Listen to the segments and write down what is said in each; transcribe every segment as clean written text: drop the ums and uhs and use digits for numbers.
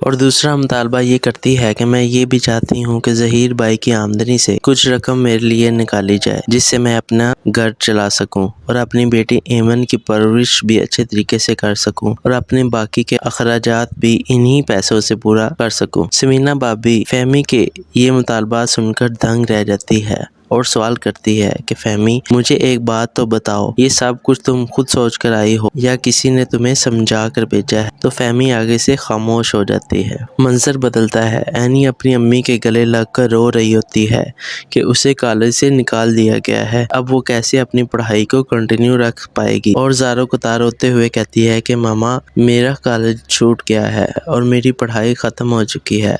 اور دوسرا مطالبہ یہ کرتی ہے کہ میں یہ بھی چاہتی ہوں کہ ظہیر بھائی کی آمدنی سے کچھ رقم میرے لیے نکالی جائے جس سے میں اپنا گھر چلا سکوں اور اپنی بیٹی ایمن کی پرورش بھی اچھے طریقے سے کر سکوں اور اپنے باقی کے اخراجات بھی انہی پیسوں سے پورا کر سکوں۔ سمینہ بھابی فہمی کے یہ مطالبات سن کر دنگ رہ جاتی ہے اور سوال کرتی ہے کہ فہمی مجھے ایک بات تو بتاؤ، یہ سب کچھ تم خود سوچ کر آئی ہو یا کسی نے تمہیں سمجھا کر بھیجا ہے؟ تو فہمی آگے سے خاموش ہو جاتی ہے۔ منظر بدلتا ہے، اینی اپنی امی کے گلے لگ کر رو رہی ہوتی ہے کہ اسے کالج سے نکال دیا گیا ہے، اب وہ کیسے اپنی پڑھائی کو کنٹینیو رکھ پائے گی، اور زاروں کو تار ہوتے ہوئے کہتی ہے کہ ماما میرا کالج چھوٹ گیا ہے اور میری پڑھائی ختم ہو چکی ہے،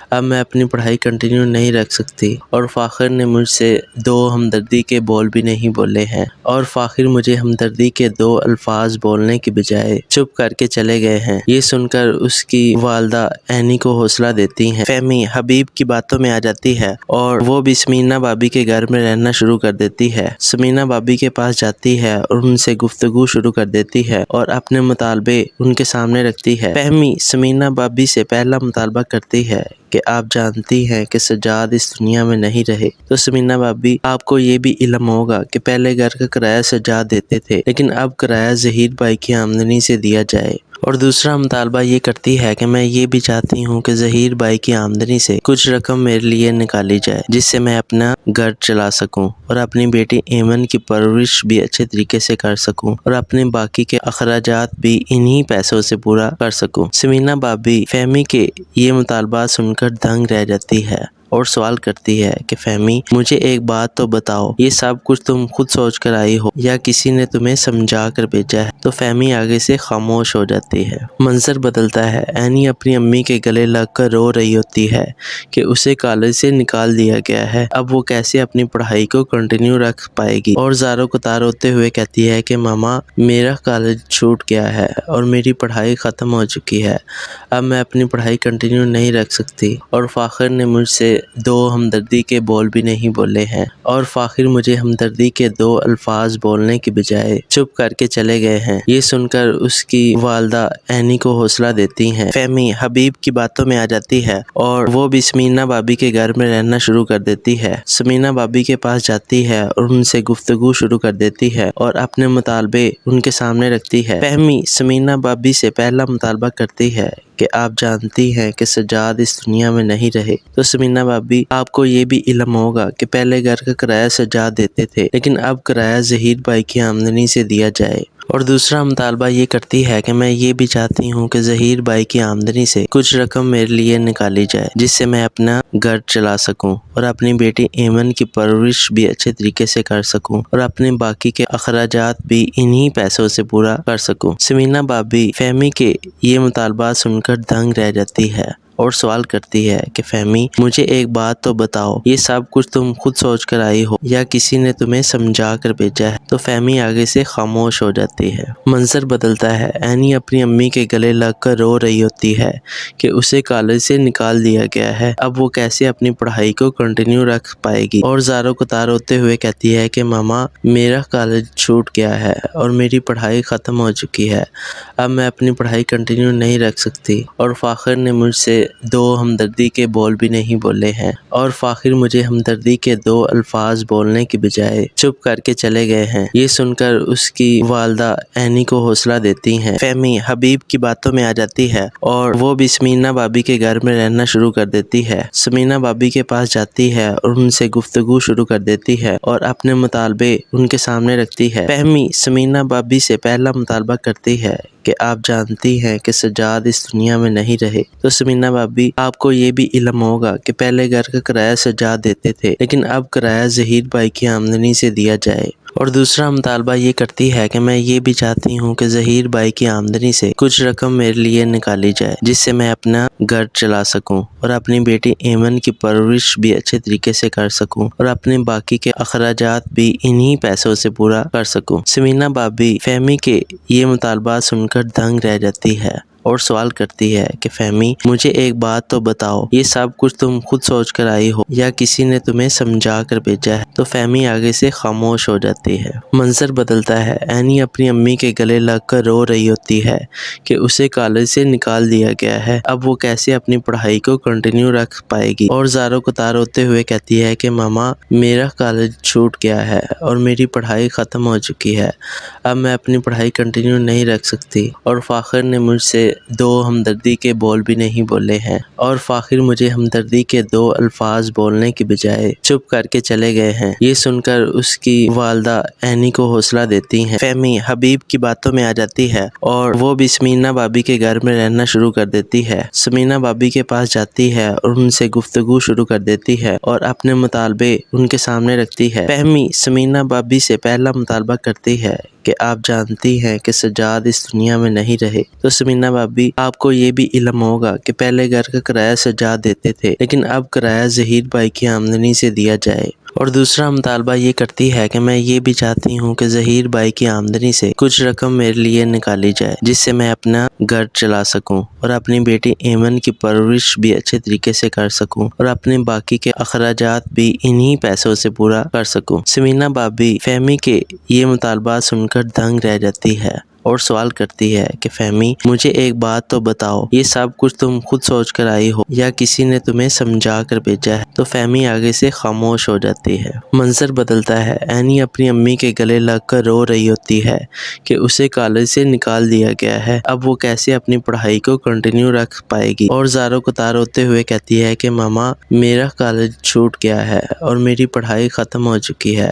اب میں اپنی پڑھائی کنٹینیو نہیں رکھ سکتی، اور فاخر نے مجھ سے دو ہمدردی کے بول بھی نہیں بولے ہیں، اور فاخر مجھے ہمدردی کے دو الفاظ بولنے کی بجائے چپ کر کے چلے گئے ہیں۔ یہ سن کر اس کی والدہ اینی کو حوصلہ دیتی ہیں۔ فہمی حبیب کی باتوں میں آ جاتی ہے اور وہ بھی سمینہ بھابی کے گھر میں رہنا شروع کر دیتی ہے۔ سمینہ بھابی کے پاس جاتی ہے اور ان سے گفتگو شروع کر دیتی ہے اور اپنے مطالبے ان کے سامنے رکھتی ہے۔ فہمی سمینہ بھابی سے پہلا مطالبہ کرتی ہے کہ آپ جانتی ہیں کہ سجاد اس دنیا میں نہیں رہے، تو سمینہ بھابی آپ کو یہ بھی علم ہوگا کہ پہلے گھر کا کرایہ سجاد دیتے تھے، لیکن اب کرایہ ظہیر بھائی کی آمدنی سے دیا جائے۔ اور دوسرا مطالبہ یہ کرتی ہے کہ میں یہ بھی چاہتی ہوں کہ ظہیر بھائی کی آمدنی سے کچھ رقم میرے لیے نکالی جائے جس سے میں اپنا گھر چلا سکوں اور اپنی بیٹی ایمن کی پرورش بھی اچھے طریقے سے کر سکوں اور اپنے باقی کے اخراجات بھی انہی پیسوں سے پورا کر سکوں۔ سمینہ بھابی فہمی کے یہ مطالبات سن کر دنگ رہ جاتی ہے اور سوال کرتی ہے کہ فہمی مجھے ایک بات تو بتاؤ، یہ سب کچھ تم خود سوچ کر آئی ہو یا کسی نے تمہیں سمجھا کر بھیجا ہے؟ تو فہمی آگے سے خاموش ہو جاتی ہے۔ منظر بدلتا ہے، اینی اپنی امی کے گلے لگ کر رو رہی ہوتی ہے کہ اسے کالج سے نکال دیا گیا ہے، اب وہ کیسے اپنی پڑھائی کو کنٹینیو رکھ پائے گی، اور زاروں کو تار ہوتے ہوئے کہتی ہے کہ ماما میرا کالج چھوٹ گیا ہے اور میری پڑھائی ختم ہو چکی ہے، اب میں اپنی پڑھائی کنٹینیو نہیں رکھ سکتی، اور فاخر نے مجھ سے دو ہمدردی کے بول بھی نہیں بولے ہیں، اور فاخر مجھے ہمدردی کے دو الفاظ بولنے کی بجائے چپ کر کے چلے گئے ہیں۔ یہ سن کر اس کی والدہ اینی کو حوصلہ دیتی ہیں۔ فہمی حبیب کی باتوں میں آ جاتی ہے اور وہ بھی سمینہ بھابی کے گھر میں رہنا شروع کر دیتی ہے۔ سمینہ بھابی کے پاس جاتی ہے اور ان سے گفتگو شروع کر دیتی ہے اور اپنے مطالبے ان کے سامنے رکھتی ہے۔ فہمی سمینہ بھابی سے پہلا مطالبہ کرتی ہے کہ آپ جانتی ہیں کہ سجاد اس دنیا میں نہیں رہے، تو سمینہ بھابی آپ کو یہ بھی علم ہوگا کہ پہلے گھر کا کرایہ سجاد دیتے تھے، لیکن اب کرایہ ظہیر بھائی کی آمدنی سے دیا جائے۔ اور دوسرا مطالبہ یہ کرتی ہے کہ میں یہ بھی چاہتی ہوں کہ ظہیر بھائی کی آمدنی سے کچھ رقم میرے لیے نکالی جائے جس سے میں اپنا گھر چلا سکوں اور اپنی بیٹی ایمن کی پرورش بھی اچھے طریقے سے کر سکوں اور اپنے باقی کے اخراجات بھی انہی پیسوں سے پورا کر سکوں۔ سمینہ بھابی فہمی کے یہ مطالبات سن کر دنگ رہ جاتی ہے اور سوال کرتی ہے کہ فہمی مجھے ایک بات تو بتاؤ، یہ سب کچھ تم خود سوچ کر آئی ہو یا کسی نے تمہیں سمجھا کر بھیجا ہے؟ تو فہمی آگے سے خاموش ہو جاتی ہے۔ منظر بدلتا ہے، اینی اپنی امی کے گلے لگ کر رو رہی ہوتی ہے کہ اسے کالج سے نکال دیا گیا ہے، اب وہ کیسے اپنی پڑھائی کو کنٹینیو رکھ پائے گی، اور زاروں کو تار ہوتے ہوئے کہتی ہے کہ ماما میرا کالج چھوٹ گیا ہے اور میری پڑھائی ختم ہو چکی ہے، اب میں اپنی پڑھائی کنٹینیو نہیں رکھ سکتی، اور فاخر نے مجھ سے دو ہمدردی کے بول بھی نہیں بولے ہیں، اور فاخر مجھے ہمدردی کے دو الفاظ بولنے کی بجائے چپ کر کے چلے گئے ہیں۔ یہ سن کر اس کی والدہ اینی کو حوصلہ دیتی ہیں۔ فہمی حبیب کی باتوں میں آ جاتی ہے اور وہ بھی سمینہ بھابی کے گھر میں رہنا شروع کر دیتی ہے۔ سمینہ بھابی کے پاس جاتی ہے اور ان سے گفتگو شروع کر دیتی ہے اور اپنے مطالبے ان کے سامنے رکھتی ہے۔ فہمی سمینہ بھابی سے پہلا مطالبہ کرتی ہے کہ آپ جانتی ہیں کہ سجاد اس دنیا میں نہیں رہے، تو سمینہ بھابی آپ کو یہ بھی علم ہوگا کہ پہلے گھر کا کرایہ سجاد دیتے تھے، لیکن اب کرایہ ظہیر بھائی کی آمدنی سے دیا جائے۔ اور دوسرا مطالبہ یہ کرتی ہے کہ میں یہ بھی چاہتی ہوں کہ ظہیر بھائی کی آمدنی سے کچھ رقم میرے لیے نکالی جائے جس سے میں اپنا گھر چلا سکوں اور اپنی بیٹی ایمن کی پرورش بھی اچھے طریقے سے کر سکوں اور اپنے باقی کے اخراجات بھی انہی پیسوں سے پورا کر سکوں۔ سمینہ بھابی فہمی کے یہ مطالبات سن کر دنگ رہ جاتی ہے اور سوال کرتی ہے کہ فہمی مجھے ایک بات تو بتاؤ، یہ سب کچھ تم خود سوچ کر آئی ہو یا کسی نے تمہیں سمجھا کر بھیجا ہے؟ تو فہمی آگے سے خاموش ہو جاتی ہے۔ منظر بدلتا ہے۔ اینی اپنی امی کے گلے لگ کر رو رہی ہوتی ہے کہ اسے کالج سے نکال دیا گیا ہے، اب وہ کیسے اپنی پڑھائی کو کنٹینیو رکھ پائے گی، اور زاروں کو تار ہوتے ہوئے کہتی ہے کہ ماما میرا کالج چھوٹ گیا ہے اور میری پڑھائی ختم ہو چکی ہے، اب میں اپنی پڑھائی کنٹینیو نہیں رکھ سکتی، اور فاخر نے مجھ سے دو ہمدردی کے بول بھی نہیں بولے ہیں، اور فاخر مجھے ہمدردی کے دو الفاظ بولنے کی بجائے چپ کر کے چلے گئے ہیں۔ یہ سن کر اس کی والدہ اینی کو حوصلہ دیتی ہیں۔ فہمی حبیب کی باتوں میں آ جاتی ہے اور وہ بھی سمینا بھابی کے گھر میں رہنا شروع کر دیتی ہے۔ سمینا بھابی کے پاس جاتی ہے اور ان سے گفتگو شروع کر دیتی ہے اور اپنے مطالبے ان کے سامنے رکھتی ہے۔ فہمی سمینا بھابی سے پہلا مطالبہ کرتی ہے کہ آپ جانتی ہیں کہ سجاد اس دنیا میں نہیں رہے، تو سمینا بھابی آپ کو یہ بھی علم ہوگا کہ پہلے گھر کا کرایہ سجاد دیتے تھے، لیکن اب کرایہ ظہیر بھائی کی آمدنی سے دیا جائے۔ اور دوسرا مطالبہ یہ کرتی ہے کہ میں یہ بھی چاہتی ہوں کہ ظہیر بھائی کی آمدنی سے کچھ رقم میرے لیے نکالی جائے، جس سے میں اپنا گھر چلا سکوں اور اپنی بیٹی ایمن کی پرورش بھی اچھے طریقے سے کر سکوں، اور اپنے باقی کے اخراجات بھی انہی پیسوں سے پورا کر سکوں۔ سمینا بھابی فہمی کے یہ مطالبات سن کر دنگ رہ جاتی ہے اور سوال کرتی ہے کہ فہمی مجھے ایک بات تو بتاؤ، یہ سب کچھ تم خود سوچ کر آئی ہو یا کسی نے تمہیں سمجھا کر بھیجا ہے؟ تو فہمی آگے سے خاموش ہو جاتی ہے۔ منظر بدلتا ہے۔ اینی اپنی امی کے گلے لگ کر رو رہی ہوتی ہے کہ اسے کالج سے نکال دیا گیا ہے، اب وہ کیسے اپنی پڑھائی کو کنٹینیو رکھ پائے گی، اور زاروں کو تار ہوتے ہوئے کہتی ہے کہ ماما میرا کالج چھوٹ گیا ہے اور میری پڑھائی ختم ہو چکی ہے،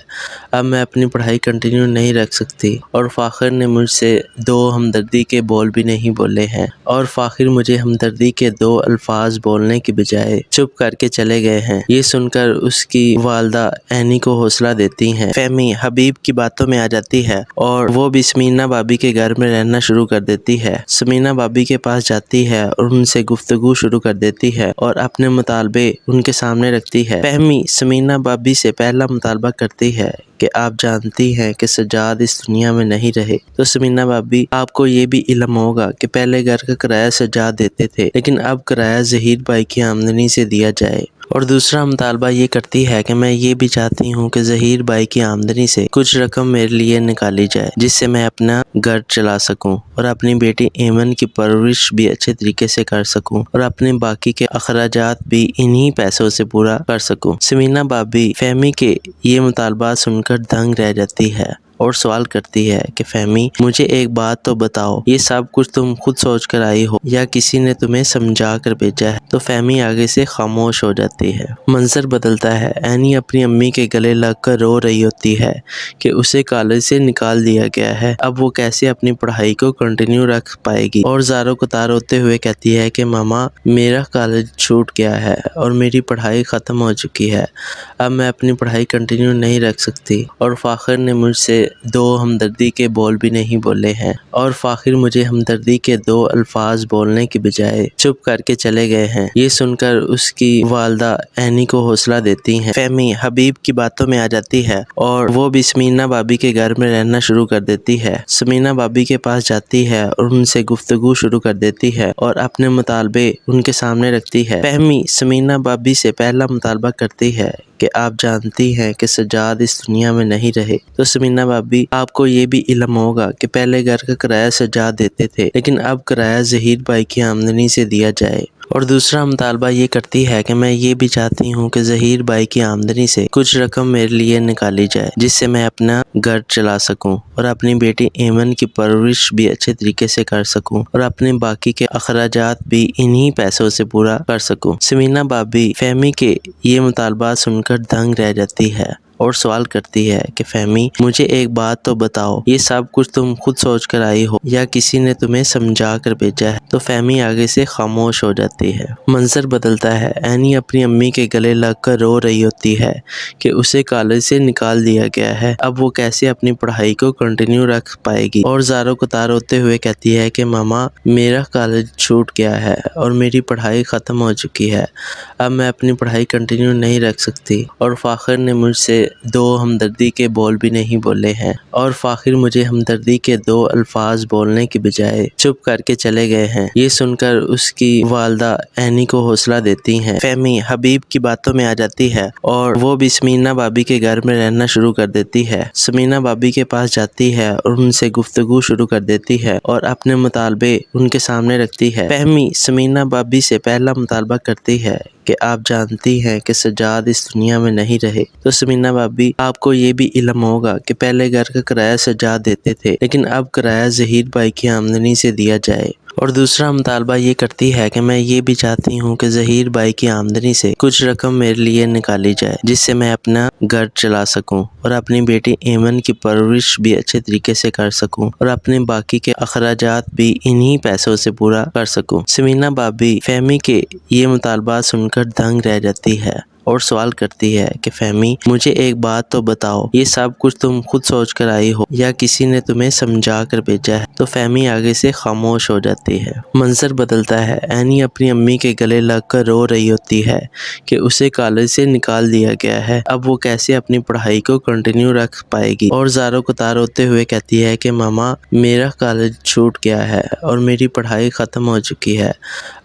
اب میں اپنی پڑھائی کنٹینیو نہیں رکھ سکتی، اور فاخر نے مجھ سے دو ہمدردی کے بول بھی نہیں بولے ہیں، اور فاخر مجھے ہمدردی کے دو الفاظ بولنے کی بجائے چپ کر کے چلے گئے ہیں۔ یہ سن کر اس کی والدہ اینی کو حوصلہ دیتی ہیں۔ فہمی حبیب کی باتوں میں آ جاتی ہے اور وہ بھی سمینا بھابی کے گھر میں رہنا شروع کر دیتی ہے۔ سمینا بھابی کے پاس جاتی ہے اور ان سے گفتگو شروع کر دیتی ہے اور اپنے مطالبے ان کے سامنے رکھتی ہے۔ فہمی سمینا بھابی سے پہلا مطالبہ کرتی ہے کہ آپ جانتی ہیں کہ سجاد اس دنیا میں نہیں رہے، تو سمینا بھابی آپ کو یہ بھی علم ہوگا کہ پہلے گھر کا کرایہ سجاد دیتے تھے، لیکن اب کرایہ ظہیر بھائی کی آمدنی سے دیا جائے۔ اور دوسرا مطالبہ یہ کرتی ہے کہ میں یہ بھی چاہتی ہوں کہ ظہیر بھائی کی آمدنی سے کچھ رقم میرے لیے نکالی جائے، جس سے میں اپنا گھر چلا سکوں اور اپنی بیٹی ایمن کی پرورش بھی اچھے طریقے سے کر سکوں، اور اپنے باقی کے اخراجات بھی انہی پیسوں سے پورا کر سکوں۔ سمینا بھابی فہمی کے یہ مطالبات سن کر دنگ رہ جاتی ہے اور سوال کرتی ہے کہ فہمی مجھے ایک بات تو بتاؤ، یہ سب کچھ تم خود سوچ کر آئی ہو یا کسی نے تمہیں سمجھا کر بھیجا ہے؟ تو فہمی آگے سے خاموش ہو جاتی ہے۔ منظر بدلتا ہے۔ اینی اپنی امی کے گلے لگ کر رو رہی ہوتی ہے کہ اسے کالج سے نکال دیا گیا ہے، اب وہ کیسے اپنی پڑھائی کو کنٹینیو رکھ پائے گی، اور زاروں کو تار ہوتے ہوئے کہتی ہے کہ ماما میرا کالج چھوٹ گیا ہے اور میری پڑھائی ختم ہو چکی ہے، اب میں اپنی پڑھائی کنٹینیو نہیں رکھ سکتی، اور فاخر نے مجھ سے دو ہمدردی کے بول بھی نہیں بولے ہیں، اور فاخر مجھے ہمدردی کے دو الفاظ بولنے کی بجائے چپ کر کے چلے گئے ہیں۔ یہ سن کر اس کی والدہ اینی کو حوصلہ دیتی ہیں۔ فہمی حبیب کی باتوں میں آ جاتی ہے اور وہ بھی سمینا بھابی کے گھر میں رہنا شروع کر دیتی ہے۔ سمینا بھابی کے پاس جاتی ہے اور ان سے گفتگو شروع کر دیتی ہے اور اپنے مطالبے ان کے سامنے رکھتی ہے۔ فہمی سمینا بھابی سے پہلا مطالبہ کرتی ہے کہ آپ جانتی ہیں کہ سجاد اس دنیا میں نہیں رہے، تو سمینا بھابی آپ کو یہ بھی علم ہوگا کہ پہلے گھر کا کرایہ سجاد دیتے تھے، لیکن اب کرایہ ظہیر بھائی کی آمدنی سے دیا جائے۔ اور دوسرا مطالبہ یہ کرتی ہے کہ میں یہ بھی چاہتی ہوں کہ ظہیر بھائی کی آمدنی سے کچھ رقم میرے لیے نکالی جائے، جس سے میں اپنا گھر چلا سکوں اور اپنی بیٹی ایمن کی پرورش بھی اچھے طریقے سے کر سکوں، اور اپنے باقی کے اخراجات بھی انہی پیسوں سے پورا کر سکوں۔ سمینا بھابی فہمی کے یہ مطالبات سن کر دنگ رہ جاتی ہے اور سوال کرتی ہے کہ فہمی مجھے ایک بات تو بتاؤ، یہ سب کچھ تم خود سوچ کر آئی ہو یا کسی نے تمہیں سمجھا کر بھیجا ہے؟ تو فہمی آگے سے خاموش ہو جاتی ہے۔ منظر بدلتا ہے۔ اینی اپنی امی کے گلے لگ کر رو رہی ہوتی ہے کہ اسے کالج سے نکال دیا گیا ہے، اب وہ کیسے اپنی پڑھائی کو کنٹینیو رکھ پائے گی، اور زاروں کو تار ہوتے ہوئے کہتی ہے کہ ماما میرا کالج چھوٹ گیا ہے اور میری پڑھائی ختم ہو چکی ہے، اب میں اپنی پڑھائی کنٹینیو نہیں رکھ سکتی، اور فاخر نے مجھ سے دو ہمدردی کے بول بھی نہیں بولے ہیں اور فاخر مجھے ہمدردی کے دو الفاظ بولنے کی بجائے چپ کر کے چلے گئے ہیں۔ یہ سن کر اس کی والدہ اینی کو حوصلہ دیتی ہیں۔ فہمی حبیب کی باتوں میں آ جاتی ہے اور وہ بھی سمینا بھابی کے گھر میں رہنا شروع کر دیتی ہے۔ سمینا بھابی کے پاس جاتی ہے اور ان سے گفتگو شروع کر دیتی ہے اور اپنے مطالبے ان کے سامنے رکھتی ہے۔ فہمی سمینا بھابی سے پہلا مطالبہ کرتی ہے کہ آپ جانتی ہیں کہ سجاد اس دنیا میں نہیں رہے تو سمینا بھابی آپ کو یہ بھی علم ہوگا کہ پہلے گھر کا کرایہ سجاد دیتے تھے لیکن اب کرایہ ظہیر بھائی کی آمدنی سے دیا جائے۔ اور دوسرا مطالبہ یہ کرتی ہے کہ میں یہ بھی چاہتی ہوں کہ ظہیر بھائی کی آمدنی سے کچھ رقم میرے لیے نکالی جائے جس سے میں اپنا گھر چلا سکوں اور اپنی بیٹی ایمن کی پرورش بھی اچھے طریقے سے کر سکوں اور اپنے باقی کے اخراجات بھی انہی پیسوں سے پورا کر سکوں۔ سمینا بھابی فہمی کے یہ مطالبات سن کر دنگ رہ جاتی ہے اور سوال کرتی ہے کہ فہمی مجھے ایک بات تو بتاؤ، یہ سب کچھ تم خود سوچ کر آئی ہو یا کسی نے تمہیں سمجھا کر بھیجا ہے؟ تو فہمی آگے سے خاموش ہو جاتی ہے۔ منظر بدلتا ہے، اینی اپنی امی کے گلے لگ کر رو رہی ہوتی ہے کہ اسے کالج سے نکال دیا گیا ہے، اب وہ کیسے اپنی پڑھائی کو کنٹینیو رکھ پائے گی، اور زاروں قطار ہوتے ہوئے کہتی ہے کہ ماما میرا کالج چھوٹ گیا ہے اور میری پڑھائی ختم ہو چکی ہے،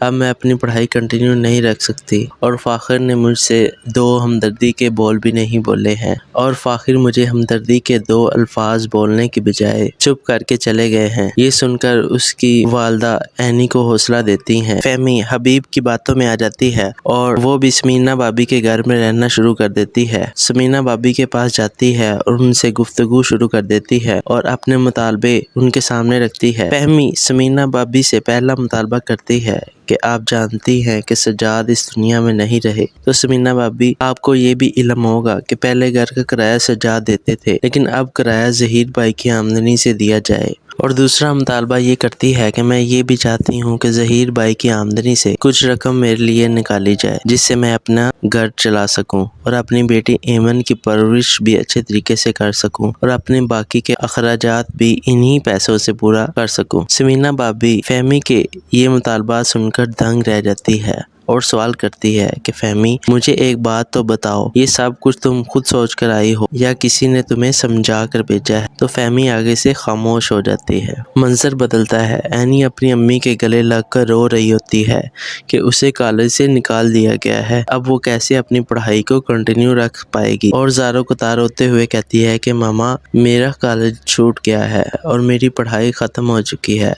اب میں اپنی پڑھائی کنٹینیو نہیں رکھ سکتی اور فاخر نے مجھ سے دو ہمدردی کے بول بھی نہیں بولے ہیں اور فاخر مجھے ہمدردی کے دو الفاظ بولنے کی بجائے چپ کر کے چلے گئے ہیں۔ یہ سن کر اس کی والدہ اینی کو حوصلہ دیتی ہیں۔ فہمی حبیب کی باتوں میں آ جاتی ہے اور وہ بھی سمینا بھابی کے گھر میں رہنا شروع کر دیتی ہے۔ سمینا بھابی کے پاس جاتی ہے اور ان سے گفتگو شروع کر دیتی ہے اور اپنے مطالبے ان کے سامنے رکھتی ہے۔ فہمی سمینا بھابی سے پہلا مطالبہ کرتی ہے کہ آپ جانتی ہیں کہ سجاد اس دنیا میں نہیں رہے تو سمینا بھابی آپ کو یہ بھی علم ہوگا کہ پہلے گھر کا کرایہ سجاد دیتے تھے لیکن اب کرایہ ظہیر بھائی کی آمدنی سے دیا جائے۔ اور دوسرا مطالبہ یہ کرتی ہے کہ میں یہ بھی چاہتی ہوں کہ ظہیر بھائی کی آمدنی سے کچھ رقم میرے لیے نکالی جائے جس سے میں اپنا گھر چلا سکوں اور اپنی بیٹی ایمن کی پرورش بھی اچھے طریقے سے کر سکوں اور اپنے باقی کے اخراجات بھی انہی پیسوں سے پورا کر سکوں۔ سمینا بھابی فہمی کے یہ مطالبات سن کر دنگ رہ جاتی ہے اور سوال کرتی ہے کہ فہمی مجھے ایک بات تو بتاؤ، یہ سب کچھ تم خود سوچ کر آئی ہو یا کسی نے تمہیں سمجھا کر بھیجا ہے؟ تو فہمی آگے سے خاموش ہو جاتی ہے۔ منظر بدلتا ہے، اینی اپنی امی کے گلے لگ کر رو رہی ہوتی ہے کہ اسے کالج سے نکال دیا گیا ہے، اب وہ کیسے اپنی پڑھائی کو کنٹینیو رکھ پائے گی، اور زاروں قطار ہوتے ہوئے کہتی ہے کہ ماما میرا کالج چھوٹ گیا ہے اور میری پڑھائی ختم ہو چکی ہے،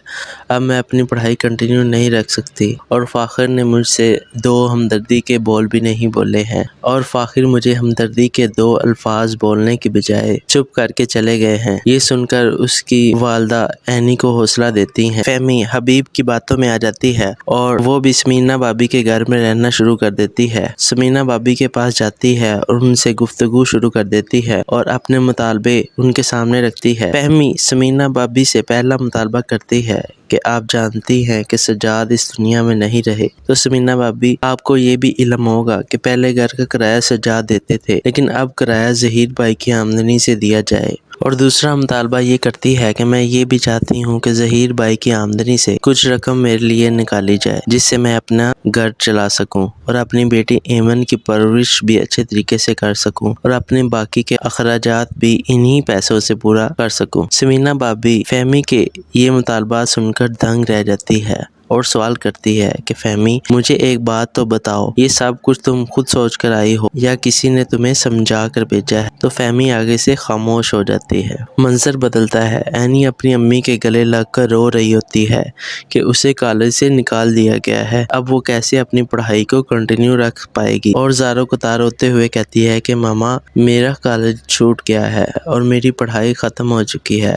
اب میں اپنی پڑھائی کنٹینیو نہیں رکھ سکتی اور فاخر نے مجھ سے دو ہمدردی کے بول بھی نہیں بولے ہیں اور فاخر مجھے ہمدردی کے دو الفاظ بولنے کی بجائے چپ کر کے چلے گئے ہیں۔ یہ سن کر اس کی والدہ اینی کو حوصلہ دیتی ہیں۔ فہمی حبیب کی باتوں میں آ جاتی ہے اور وہ بھی سمینا بھابی کے گھر میں رہنا شروع کر دیتی ہے۔ سمینا بھابی کے پاس جاتی ہے اور ان سے گفتگو شروع کر دیتی ہے اور اپنے مطالبے ان کے سامنے رکھتی ہے۔ فہمی سمینا بھابی سے پہلا مطالبہ کرتی ہے کہ آپ جانتی ہیں کہ سجاد اس دنیا میں نہیں رہے تو سمینا بھابی آپ کو یہ بھی علم ہوگا کہ پہلے گھر کا کرایہ سجاد دیتے تھے لیکن اب کرایہ ظہیر بھائی کی آمدنی سے دیا جائے۔ اور دوسرا مطالبہ یہ کرتی ہے کہ میں یہ بھی چاہتی ہوں کہ ظہیر بھائی کی آمدنی سے کچھ رقم میرے لیے نکالی جائے جس سے میں اپنا گھر چلا سکوں اور اپنی بیٹی ایمن کی پرورش بھی اچھے طریقے سے کر سکوں اور اپنے باقی کے اخراجات بھی انہی پیسوں سے پورا کر سکوں۔ سمینا بھابی فہمی کے یہ مطالبات سن کر دنگ رہ جاتی ہے اور سوال کرتی ہے کہ فہمی مجھے ایک بات تو بتاؤ، یہ سب کچھ تم خود سوچ کر آئی ہو یا کسی نے تمہیں سمجھا کر بھیجا ہے؟ تو فہمی آگے سے خاموش ہو جاتی ہے۔ منظر بدلتا ہے، اینی اپنی امی کے گلے لگ کر رو رہی ہوتی ہے کہ اسے کالج سے نکال دیا گیا ہے، اب وہ کیسے اپنی پڑھائی کو کنٹینیو رکھ پائے گی، اور زاروں قطار ہوتے ہوئے کہتی ہے کہ ماما میرا کالج چھوٹ گیا ہے اور میری پڑھائی ختم ہو چکی ہے،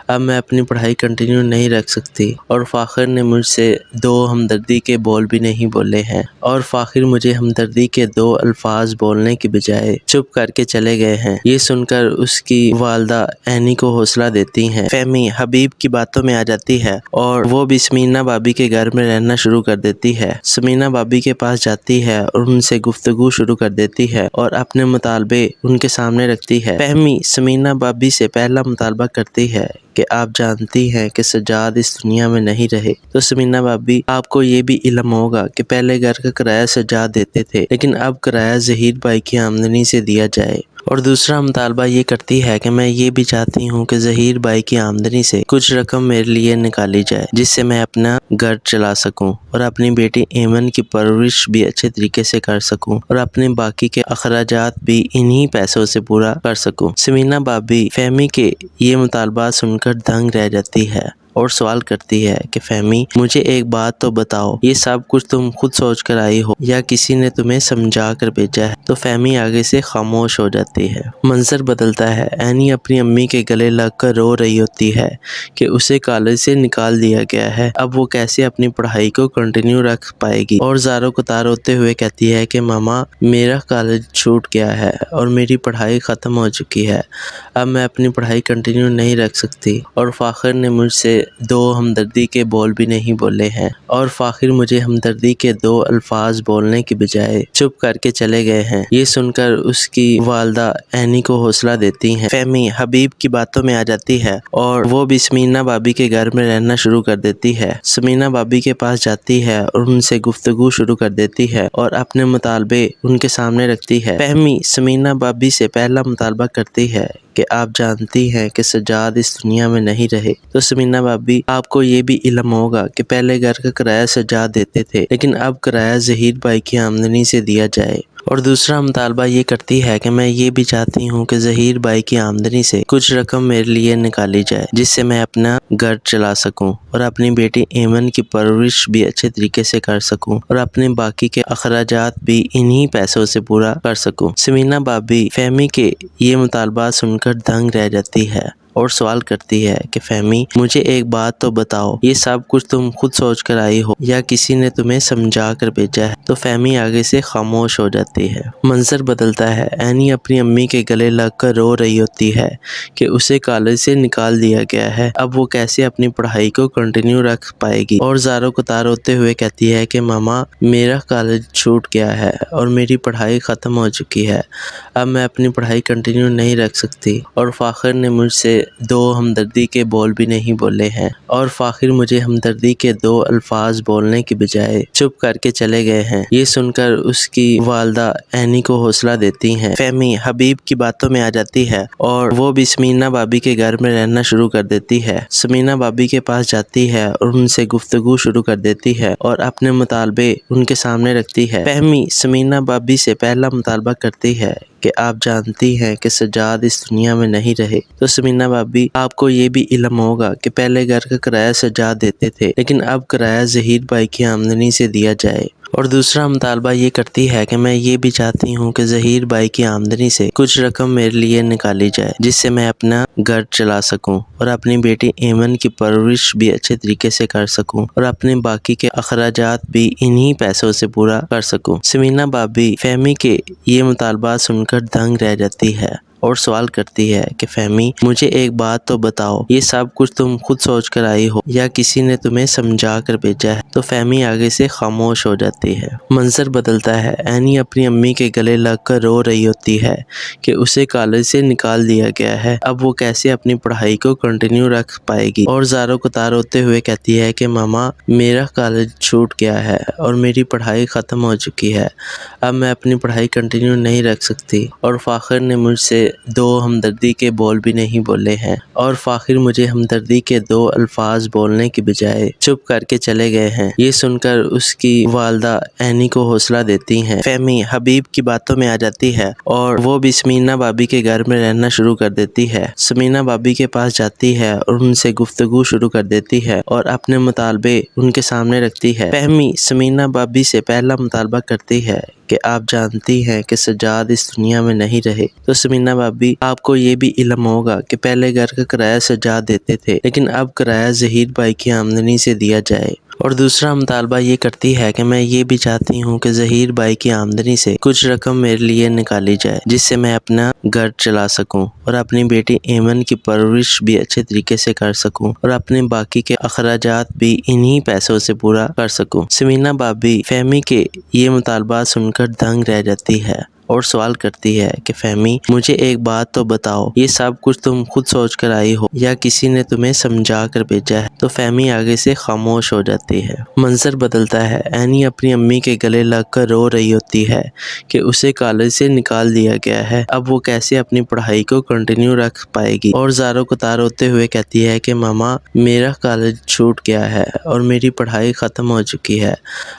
اب میں اپنی پڑھائی کنٹینیو نہیں رکھ سکتی اور فاخر نے مجھ سے دو ہمدردی کے بول بھی نہیں بولے ہیں اور فاخر مجھے ہمدردی کے دو الفاظ بولنے کی بجائے چپ کر کے چلے گئے ہیں۔ یہ سن کر اس کی والدہ اینی کو حوصلہ دیتی ہیں۔ فہمی حبیب کی باتوں میں آ جاتی ہے اور وہ بھی سمینا بھابی کے گھر میں رہنا شروع کر دیتی ہے۔ سمینا بھابی کے پاس جاتی ہے اور ان سے گفتگو شروع کر دیتی ہے اور اپنے مطالبے ان کے سامنے رکھتی ہے۔ فہمی سمینا بھابی سے پہلا مطالبہ کرتی ہے کہ آپ جانتی ہیں کہ سجاد اس دنیا میں نہیں رہے تو سمینا بھابی آپ کو یہ بھی علم ہوگا کہ پہلے گھر کا کرایہ سجاد دیتے تھے لیکن اب کرایہ ظہیر بھائی کی آمدنی سے دیا جائے۔ اور دوسرا مطالبہ یہ کرتی ہے کہ میں یہ بھی چاہتی ہوں کہ ظہیر بھائی کی آمدنی سے کچھ رقم میرے لیے نکالی جائے جس سے میں اپنا گھر چلا سکوں اور اپنی بیٹی ایمن کی پرورش بھی اچھے طریقے سے کر سکوں اور اپنے باقی کے اخراجات بھی انہی پیسوں سے پورا کر سکوں۔ سمینہ بھابی فہمی کے یہ مطالبات سن کر دنگ رہ جاتی ہے اور سوال کرتی ہے کہ فہمی مجھے ایک بات تو بتاؤ، یہ سب کچھ تم خود سوچ کر آئی ہو یا کسی نے تمہیں سمجھا کر بھیجا ہے؟ تو فہمی آگے سے خاموش ہو جاتی ہے۔ منظر بدلتا ہے، اینی اپنی امی کے گلے لگ کر رو رہی ہوتی ہے کہ اسے کالج سے نکال دیا گیا ہے، اب وہ کیسے اپنی پڑھائی کو کنٹینیو رکھ پائے گی، اور زاروں کو تار ہوتے ہوئے کہتی ہے کہ ماما میرا کالج چھوٹ گیا ہے اور میری پڑھائی ختم ہو چکی ہے، اب میں اپنی پڑھائی کنٹینیو نہیں رکھ سکتی، اور فاخر نے مجھ سے دو ہمدردی کے بول بھی نہیں بولے ہیں، اور فاخر مجھے ہمدردی کے دو الفاظ بولنے کی بجائے چپ کر کے چلے گئے ہیں۔ یہ سن کر اس کی والدہ اینی کو حوصلہ دیتی ہیں۔ فہمی حبیب کی باتوں میں آ جاتی ہے اور وہ بھی سمینہ بھابی کے گھر میں رہنا شروع کر دیتی ہے۔ سمینہ بھابی کے پاس جاتی ہے اور ان سے گفتگو شروع کر دیتی ہے اور اپنے مطالبے ان کے سامنے رکھتی ہے۔ فہمی سمینہ بھابی سے پہلا مطالبہ کرتی ہے کہ آپ جانتی ہیں کہ سجاد اس دنیا میں نہیں رہے، تو سمینہ بھابی آپ کو یہ بھی علم ہوگا کہ پہلے گھر کا کرایہ سجاد دیتے تھے، لیکن اب کرایہ ظہیر بھائی کی آمدنی سے دیا جائے۔ اور دوسرا مطالبہ یہ کرتی ہے کہ میں یہ بھی چاہتی ہوں کہ ظہیر بھائی کی آمدنی سے کچھ رقم میرے لیے نکالی جائے جس سے میں اپنا گھر چلا سکوں اور اپنی بیٹی ایمن کی پرورش بھی اچھے طریقے سے کر سکوں اور اپنے باقی کے اخراجات بھی انہی پیسوں سے پورا کر سکوں۔ سمینہ بھابی فہمی کے یہ مطالبات سن کر دنگ رہ جاتی ہے اور سوال کرتی ہے کہ فہمی مجھے ایک بات تو بتاؤ، یہ سب کچھ تم خود سوچ کر آئی ہو یا کسی نے تمہیں سمجھا کر بھیجا ہے؟ تو فہمی آگے سے خاموش ہو جاتی ہے۔ منظر بدلتا ہے، اینی اپنی امی کے گلے لگ کر رو رہی ہوتی ہے کہ اسے کالج سے نکال دیا گیا ہے، اب وہ کیسے اپنی پڑھائی کو کنٹینیو رکھ پائے گی، اور زاروں کو تار ہوتے ہوئے کہتی ہے کہ ماما میرا کالج چھوٹ گیا ہے اور میری پڑھائی ختم ہو چکی ہے، اب میں اپنی پڑھائی کنٹینیو نہیں رکھ سکتی، اور فاخر نے مجھ سے دو ہمدردی کے بول بھی نہیں بولے ہیں، اور فاخر مجھے ہمدردی کے دو الفاظ بولنے کی بجائے چپ کر کے چلے گئے ہیں۔ یہ سن کر اس کی والدہ اینی کو حوصلہ دیتی ہیں۔ فہمی حبیب کی باتوں میں آ جاتی ہے اور وہ بھی سمینہ بھابی کے گھر میں رہنا شروع کر دیتی ہے۔ سمینہ بھابی کے پاس جاتی ہے اور ان سے گفتگو شروع کر دیتی ہے اور اپنے مطالبے ان کے سامنے رکھتی ہے۔ فہمی سمینہ بھابی سے پہلا مطالبہ کرتی ہے کہ آپ جانتی ہیں کہ سجاد اس دنیا میں نہیں رہے، تو سمینہ بھابی آپ کو یہ بھی علم ہوگا کہ پہلے گھر کا کرایہ سجاد دیتے تھے، لیکن اب کرایہ ظہیر بھائی کی آمدنی سے دیا جائے۔ اور دوسرا مطالبہ یہ کرتی ہے کہ میں یہ بھی چاہتی ہوں کہ ظہیر بھائی کی آمدنی سے کچھ رقم میرے لیے نکالی جائے جس سے میں اپنا گھر چلا سکوں اور اپنی بیٹی ایمن کی پرورش بھی اچھے طریقے سے کر سکوں اور اپنے باقی کے اخراجات بھی انہی پیسوں سے پورا کر سکوں۔ سمینہ بھابی فہمی کے یہ مطالبات سن کر دنگ رہ جاتی ہے اور سوال کرتی ہے کہ فہمی مجھے ایک بات تو بتاؤ، یہ سب کچھ تم خود سوچ کر آئی ہو یا کسی نے تمہیں سمجھا کر بھیجا ہے؟ تو فہمی آگے سے خاموش ہو جاتی ہے۔ منظر بدلتا ہے، اینی اپنی امی کے گلے لگ کر رو رہی ہوتی ہے کہ اسے کالج سے نکال دیا گیا ہے، اب وہ کیسے اپنی پڑھائی کو کنٹینیو رکھ پائے گی، اور زاروں کو تار ہوتے ہوئے کہتی ہے کہ ماما میرا کالج چھوٹ گیا ہے اور میری پڑھائی ختم ہو چکی ہے، اب میں اپنی پڑھائی کنٹینیو نہیں رکھ سکتی، اور فاخر نے مجھ سے دو ہمدردی کے بول بھی نہیں بولے ہیں، اور فاخر مجھے ہمدردی کے دو الفاظ بولنے کی بجائے چپ کر کے چلے گئے ہیں۔ یہ سن کر اس کی والدہ اینی کو حوصلہ دیتی ہیں۔ فہمی حبیب کی باتوں میں آ جاتی ہے اور وہ بھی سمینہ بھابی کے گھر میں رہنا شروع کر دیتی ہے۔ سمینہ بھابی کے پاس جاتی ہے اور ان سے گفتگو شروع کر دیتی ہے اور اپنے مطالبے ان کے سامنے رکھتی ہے۔ فہمی سمینہ بھابی سے پہلا مطالبہ کرتی ہے کہ آپ جانتی ہیں کہ سجاد اس دنیا میں نہیں رہے، تو سمینہ بھابی آپ کو یہ بھی علم ہوگا کہ پہلے گھر کا کرایہ سجاد دیتے تھے، لیکن اب کرایہ ظہیر بھائی کی آمدنی سے دیا جائے۔ اور دوسرا مطالبہ یہ کرتی ہے کہ میں یہ بھی چاہتی ہوں کہ ظہیر بھائی کی آمدنی سے کچھ رقم میرے لیے نکالی جائے جس سے میں اپنا گھر چلا سکوں اور اپنی بیٹی ایمن کی پرورش بھی اچھے طریقے سے کر سکوں اور اپنے باقی کے اخراجات بھی انہی پیسوں سے پورا کر سکوں۔ سمینہ بھابی فہمی کے یہ مطالبات سن کر دنگ رہ جاتی ہے اور سوال کرتی ہے کہ فہمی مجھے ایک بات تو بتاؤ، یہ سب کچھ تم خود سوچ کر آئی ہو یا کسی نے تمہیں سمجھا کر بھیجا ہے؟ تو فہمی آگے سے خاموش ہو جاتی ہے۔ منظر بدلتا ہے۔ اینی اپنی امی کے گلے لگ کر رو رہی ہوتی ہے کہ اسے کالج سے نکال دیا گیا ہے، اب وہ کیسے اپنی پڑھائی کو کنٹینیو رکھ پائے گی، اور زاروں کو تار ہوتے ہوئے کہتی ہے کہ ماما میرا کالج چھوٹ گیا ہے اور میری پڑھائی ختم ہو چکی ہے،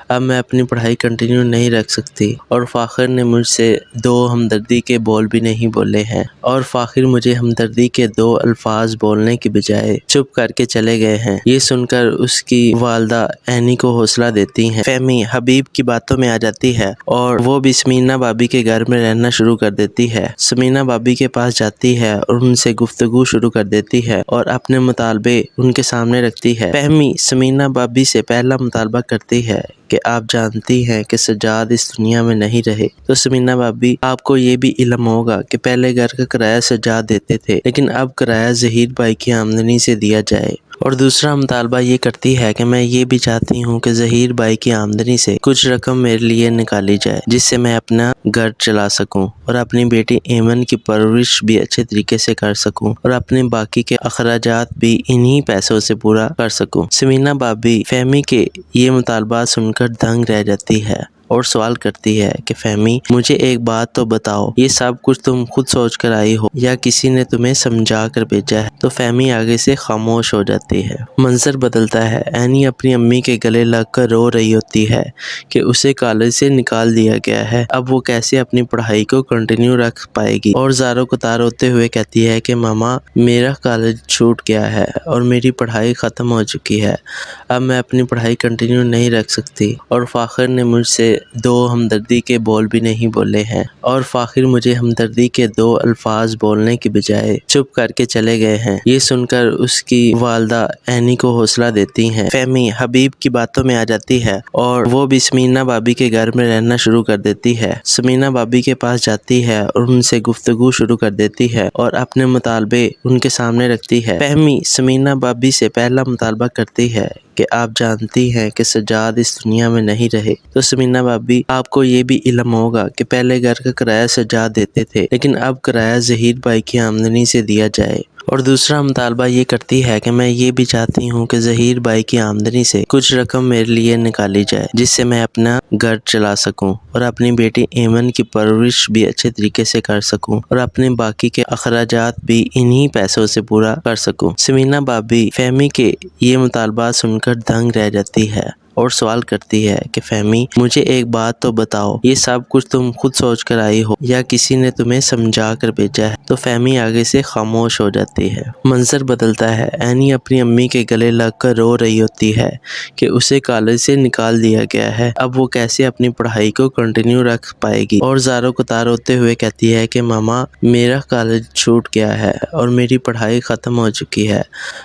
اب میں اپنی پڑھائی کنٹینیو نہیں رکھ سکتی، اور فاخر نے مجھ سے دو ہمدردی کے بول بھی نہیں بولے ہیں، اور فاخر مجھے ہمدردی کے دو الفاظ بولنے کی بجائے چپ کر کے چلے گئے ہیں۔ یہ سن کر اس کی والدہ اینی کو حوصلہ دیتی ہیں۔ فہمی حبیب کی باتوں میں آ جاتی ہے اور وہ بھی سمینا بھابی کے گھر میں رہنا شروع کر دیتی ہے۔ سمینا بھابی کے پاس جاتی ہے اور ان سے گفتگو شروع کر دیتی ہے اور اپنے مطالبے ان کے سامنے رکھتی ہے۔ فہمی سمینا بھابی سے پہلا مطالبہ کرتی ہے کہ آپ جانتی ہیں کہ سجاد اس دنیا میں نہیں رہے، تو سمینا بھابی آپ کو یہ بھی علم ہوگا کہ پہلے گھر کا کرایہ سجاد دیتے تھے، لیکن اب کرایہ ظہیر بھائی کی آمدنی سے دیا جائے۔ اور دوسرا مطالبہ یہ کرتی ہے کہ میں یہ بھی چاہتی ہوں کہ ظہیر بھائی کی آمدنی سے کچھ رقم میرے لیے نکالی جائے، جس سے میں اپنا گھر چلا سکوں اور اپنی بیٹی ایمن کی پرورش بھی اچھے طریقے سے کر سکوں، اور اپنے باقی کے اخراجات بھی انہی پیسوں سے پورا کر سکوں۔ سمینا بھابی فہمی کے یہ مطالبات سن کر دنگ رہ جاتی ہے اور سوال کرتی ہے کہ فہمی مجھے ایک بات تو بتاؤ، یہ سب کچھ تم خود سوچ کر آئی ہو یا کسی نے تمہیں سمجھا کر بھیجا ہے؟ تو فہمی آگے سے خاموش ہو جاتی ہے۔ منظر بدلتا ہے۔ اینی اپنی امی کے گلے لگ کر رو رہی ہوتی ہے کہ اسے کالج سے نکال دیا گیا ہے، اب وہ کیسے اپنی پڑھائی کو کنٹینیو رکھ پائے گی، اور زاروں کو تار ہوتے ہوئے کہتی ہے کہ ماما میرا کالج چھوٹ گیا ہے اور میری پڑھائی ختم ہو چکی ہے، اب میں اپنی پڑھائی کنٹینیو نہیں رکھ سکتی، اور فاخر نے مجھ سے دو ہمدردی کے بول بھی نہیں بولے ہیں، اور فاخر مجھے ہمدردی کے دو الفاظ بولنے کی بجائے چپ کر کے چلے گئے ہیں۔ یہ سن کر اس کی والدہ اینی کو حوصلہ دیتی ہیں۔ فہمی حبیب کی باتوں میں آ جاتی ہے اور وہ بھی سمینا بھابی کے گھر میں رہنا شروع کر دیتی ہے۔ سمینا بھابی کے پاس جاتی ہے اور ان سے گفتگو شروع کر دیتی ہے اور اپنے مطالبے ان کے سامنے رکھتی ہے۔ فہمی سمینا بھابی سے پہلا مطالبہ کرتی ہے کہ آپ جانتی ہیں کہ سجاد اس دنیا میں نہیں رہے، تو سمینا بھابی آپ کو یہ بھی علم ہوگا کہ پہلے گھر کا کرایہ سجاد دیتے تھے، لیکن اب کرایہ ظہیر بھائی کی آمدنی سے دیا جائے۔ اور دوسرا مطالبہ یہ کرتی ہے کہ میں یہ بھی چاہتی ہوں کہ ظہیر بھائی کی آمدنی سے کچھ رقم میرے لیے نکالی جائے، جس سے میں اپنا گھر چلا سکوں اور اپنی بیٹی ایمن کی پرورش بھی اچھے طریقے سے کر سکوں، اور اپنے باقی کے اخراجات بھی انہی پیسوں سے پورا کر سکوں۔ سمینا بھابی فہمی کے یہ مطالبات سن کر دنگ رہ جاتی ہے اور سوال کرتی ہے کہ فہمی مجھے ایک بات تو بتاؤ، یہ سب کچھ تم خود سوچ کر آئی ہو یا کسی نے تمہیں سمجھا کر بھیجا ہے؟ تو فہمی آگے سے خاموش ہو جاتی ہے۔ منظر بدلتا ہے۔ اینی اپنی امی کے گلے لگ کر رو رہی ہوتی ہے کہ اسے کالج سے نکال دیا گیا ہے، اب وہ کیسے اپنی پڑھائی کو کنٹینیو رکھ پائے گی، اور زاروں کو تار ہوتے ہوئے کہتی ہے کہ ماما میرا کالج چھوٹ گیا ہے اور میری پڑھائی ختم ہو چکی ہے،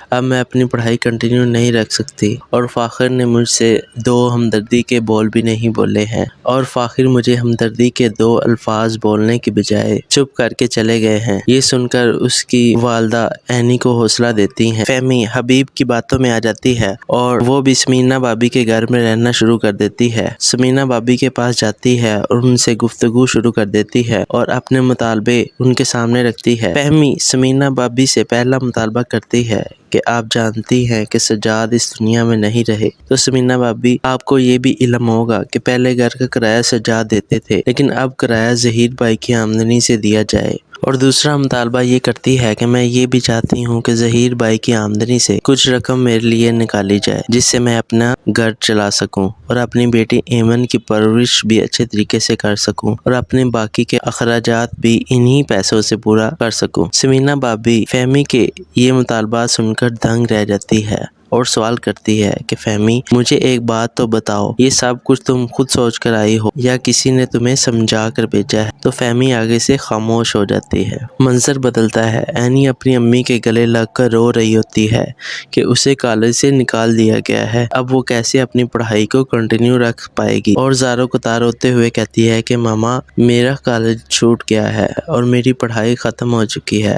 اب میں اپنی پڑھائی کنٹینیو نہیں رکھ سکتی، اور فاخر نے مجھ سے دو ہمدردی کے بول بھی نہیں بولے ہیں، اور فاخر مجھے ہمدردی کے دو الفاظ بولنے کی بجائے چپ کر کے چلے گئے ہیں۔ یہ سن کر اس کی والدہ اینی کو حوصلہ دیتی ہیں۔ فہمی حبیب کی باتوں میں آ جاتی ہے اور وہ بھی سمینا بھابی کے گھر میں رہنا شروع کر دیتی ہے۔ سمینا بھابی کے پاس جاتی ہے اور ان سے گفتگو شروع کر دیتی ہے اور اپنے مطالبے ان کے سامنے رکھتی ہے۔ فہمی سمینا بھابی سے پہلا مطالبہ کرتی ہے کہ آپ جانتی ہیں کہ سجاد اس دنیا میں نہیں رہے، تو سمینا بھابی آپ کو یہ بھی علم ہوگا کہ پہلے گھر کا کرایہ سجاد دیتے تھے، لیکن اب کرایہ ظہیر بھائی کی آمدنی سے دیا جائے۔ اور دوسرا مطالبہ یہ کرتی ہے کہ میں یہ بھی چاہتی ہوں کہ ظہیر بھائی کی آمدنی سے کچھ رقم میرے لیے نکالی جائے، جس سے میں اپنا گھر چلا سکوں اور اپنی بیٹی ایمن کی پرورش بھی اچھے طریقے سے کر سکوں، اور اپنے باقی کے اخراجات بھی انہی پیسوں سے پورا کر سکوں۔ سمینا بھابی فہمی کے یہ مطالبات سن کر دنگ رہ جاتی ہے اور سوال کرتی ہے کہ فہمی مجھے ایک بات تو بتاؤ، یہ سب کچھ تم خود سوچ کر آئی ہو یا کسی نے تمہیں سمجھا کر بھیجا ہے؟ تو فہمی آگے سے خاموش ہو جاتی ہے۔ منظر بدلتا ہے۔ اینی اپنی امی کے گلے لگ کر رو رہی ہوتی ہے کہ اسے کالج سے نکال دیا گیا ہے، اب وہ کیسے اپنی پڑھائی کو کنٹینیو رکھ پائے گی، اور زاروں کو تار ہوتے ہوئے کہتی ہے کہ ماما میرا کالج چھوٹ گیا ہے اور میری پڑھائی ختم ہو چکی ہے،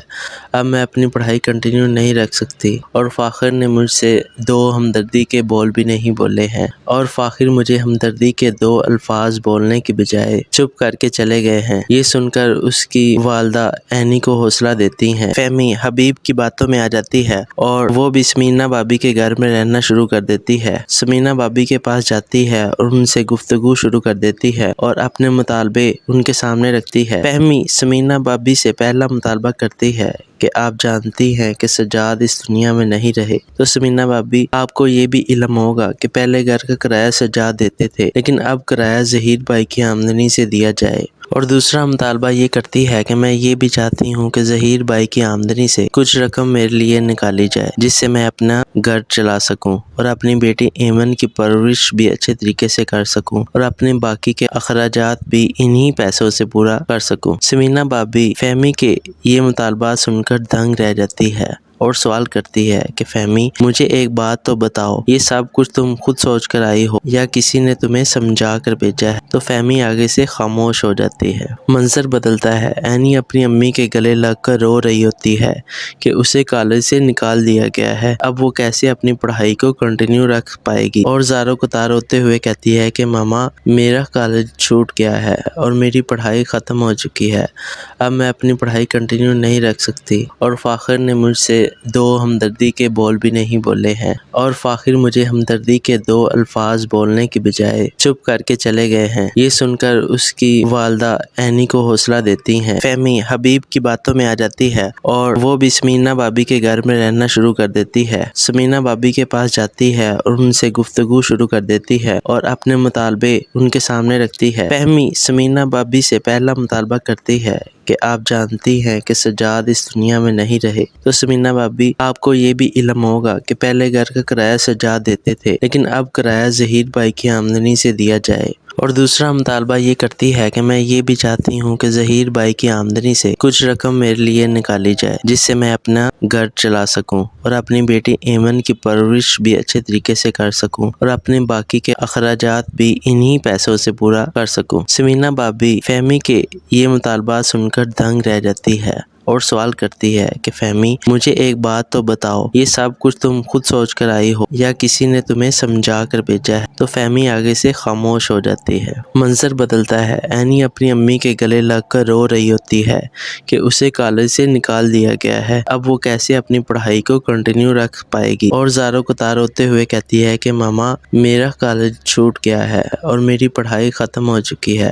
اب میں اپنی پڑھائی کنٹینیو نہیں رکھ سکتی، اور فاخر نے مجھ سے دو ہمدردی کے بول بھی نہیں بولے ہیں اور فاخر مجھے ہمدردی کے دو الفاظ بولنے کی بجائے چپ کر کے چلے گئے ہیں۔ یہ سن کر اس کی والدہ اینی کو حوصلہ دیتی ہیں۔ فہمی حبیب کی باتوں میں آ جاتی ہے اور وہ بھی سمینا بھابی کے گھر میں رہنا شروع کر دیتی ہے۔ سمینا بھابی کے پاس جاتی ہے اور ان سے گفتگو شروع کر دیتی ہے اور اپنے مطالبے ان کے سامنے رکھتی ہے۔ فہمی سمینا بھابی سے پہلا مطالبہ کرتی ہے کہ آپ جانتی ہیں کہ سجاد اس دنیا میں نہیں رہے تو سمینا بھابی آپ کو یہ بھی علم ہوگا کہ پہلے گھر کا کرایہ سجاد دیتے تھے لیکن اب کرایہ ظہیر بھائی کی آمدنی سے دیا جائے۔ اور دوسرا مطالبہ یہ کرتی ہے کہ میں یہ بھی چاہتی ہوں کہ ظہیر بھائی کی آمدنی سے کچھ رقم میرے لیے نکالی جائے جس سے میں اپنا گھر چلا سکوں اور اپنی بیٹی ایمن کی پرورش بھی اچھے طریقے سے کر سکوں اور اپنے باقی کے اخراجات بھی انہی پیسوں سے پورا کر سکوں۔ سمینا بھابی فہمی کے یہ مطالبات سن کر دنگ رہ جاتی ہے اور سوال کرتی ہے کہ فہمی مجھے ایک بات تو بتاؤ، یہ سب کچھ تم خود سوچ کر آئی ہو یا کسی نے تمہیں سمجھا کر بھیجا ہے؟ تو فہمی آگے سے خاموش ہو جاتی ہے۔ منظر بدلتا ہے، اینی اپنی امی کے گلے لگ کر رو رہی ہوتی ہے کہ اسے کالج سے نکال دیا گیا ہے، اب وہ کیسے اپنی پڑھائی کو کنٹینیو رکھ پائے گی، اور زاروں قطار ہوتے ہوئے کہتی ہے کہ ماما میرا کالج چھوٹ گیا ہے اور میری پڑھائی ختم ہو چکی ہے، اب میں اپنی پڑھائی کنٹینیو نہیں رکھ سکتی اور فاخر نے مجھ سے دو ہمدردی کے بول بھی نہیں بولے ہیں اور فاخر مجھے ہمدردی کے دو الفاظ بولنے کی بجائے چپ کر کے چلے گئے ہیں۔ یہ سن کر اس کی والدہ اینی کو حوصلہ دیتی ہیں۔ فہمی حبیب کی باتوں میں آ جاتی ہے اور وہ بھی سمینا بھابی کے گھر میں رہنا شروع کر دیتی ہے۔ سمینا بھابی کے پاس جاتی ہے اور ان سے گفتگو شروع کر دیتی ہے اور اپنے مطالبے ان کے سامنے رکھتی ہے۔ فہمی سمینا بھابی سے پہلا مطالبہ کرتی ہے کہ آپ جانتی ہیں کہ سجاد اس دنیا میں نہیں رہے تو سمینا بھابی آپ کو یہ بھی علم ہوگا کہ پہلے گھر کا کرایہ سجاد دیتے تھے لیکن اب کرایہ ظہیر بھائی کی آمدنی سے دیا جائے۔ اور دوسرا مطالبہ یہ کرتی ہے کہ میں یہ بھی چاہتی ہوں کہ ظہیر بھائی کی آمدنی سے کچھ رقم میرے لیے نکالی جائے جس سے میں اپنا گھر چلا سکوں اور اپنی بیٹی ایمن کی پرورش بھی اچھے طریقے سے کر سکوں اور اپنے باقی کے اخراجات بھی انہی پیسوں سے پورا کر سکوں۔ سمینا بھابی فہمی کے یہ مطالبات سن کر دنگ رہ جاتی ہے اور سوال کرتی ہے کہ فہمی مجھے ایک بات تو بتاؤ، یہ سب کچھ تم خود سوچ کر آئی ہو یا کسی نے تمہیں سمجھا کر بھیجا ہے؟ تو فہمی آگے سے خاموش ہو جاتی ہے۔ منظر بدلتا ہے، اینی اپنی امی کے گلے لگ کر رو رہی ہوتی ہے کہ اسے کالج سے نکال دیا گیا ہے، اب وہ کیسے اپنی پڑھائی کو کنٹینیو رکھ پائے گی، اور زاروں قطار ہوتے ہوئے کہتی ہے کہ ماما میرا کالج چھوٹ گیا ہے اور میری پڑھائی ختم ہو چکی ہے،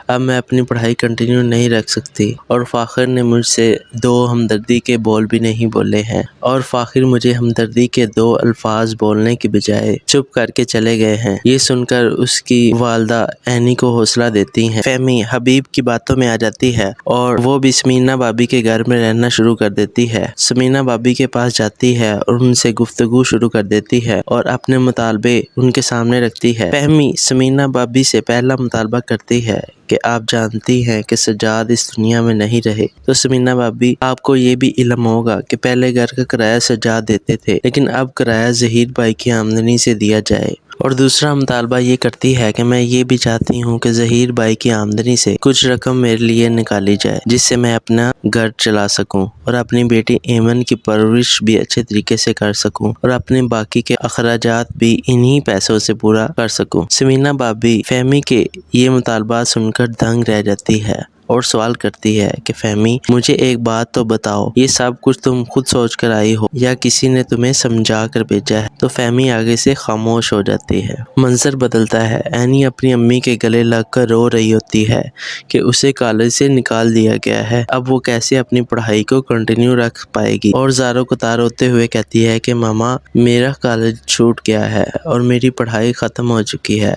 اب میں اپنی پڑھائی کنٹینیو نہیں رکھ سکتی اور فاخر نے مجھ سے دو ہمدردی کے بول بھی نہیں بولے ہیں اور فاخر مجھے ہمدردی کے دو الفاظ بولنے کی بجائے چپ کر کے چلے گئے ہیں۔ یہ سن کر اس کی والدہ اینی کو حوصلہ دیتی ہیں۔ فہمی حبیب کی باتوں میں آ جاتی ہے اور وہ بھی سمینا بھابی کے گھر میں رہنا شروع کر دیتی ہے۔ سمینا بھابی کے پاس جاتی ہے اور ان سے گفتگو شروع کر دیتی ہے اور اپنے مطالبے ان کے سامنے رکھتی ہے۔ فہمی سمینا بھابی سے پہلا مطالبہ کرتی ہے کہ آپ جانتی ہیں کہ سجاد اس دنیا میں نہیں رہے تو سمینا بھابی آپ کو یہ بھی علم ہوگا کہ پہلے گھر کا کرایہ سجاد دیتے تھے لیکن اب کرایہ ظہیر بھائی کی آمدنی سے دیا جائے۔ اور دوسرا مطالبہ یہ کرتی ہے کہ میں یہ بھی چاہتی ہوں کہ ظہیر بھائی کی آمدنی سے کچھ رقم میرے لیے نکالی جائے جس سے میں اپنا گھر چلا سکوں اور اپنی بیٹی ایمن کی پرورش بھی اچھے طریقے سے کر سکوں اور اپنے باقی کے اخراجات بھی انہی پیسوں سے پورا کر سکوں۔ سمینا بھابی فہمی کے یہ مطالبات سن کر دنگ رہ جاتی ہے اور سوال کرتی ہے کہ فہمی مجھے ایک بات تو بتاؤ، یہ سب کچھ تم خود سوچ کر آئی ہو یا کسی نے تمہیں سمجھا کر بھیجا ہے؟ تو فہمی آگے سے خاموش ہو جاتی ہے۔ منظر بدلتا ہے، اینی اپنی امی کے گلے لگ کر رو رہی ہوتی ہے کہ اسے کالج سے نکال دیا گیا ہے، اب وہ کیسے اپنی پڑھائی کو کنٹینیو رکھ پائے گی، اور زاروں قطار ہوتے ہوئے کہتی ہے کہ ماما میرا کالج چھوٹ گیا ہے اور میری پڑھائی ختم ہو چکی ہے،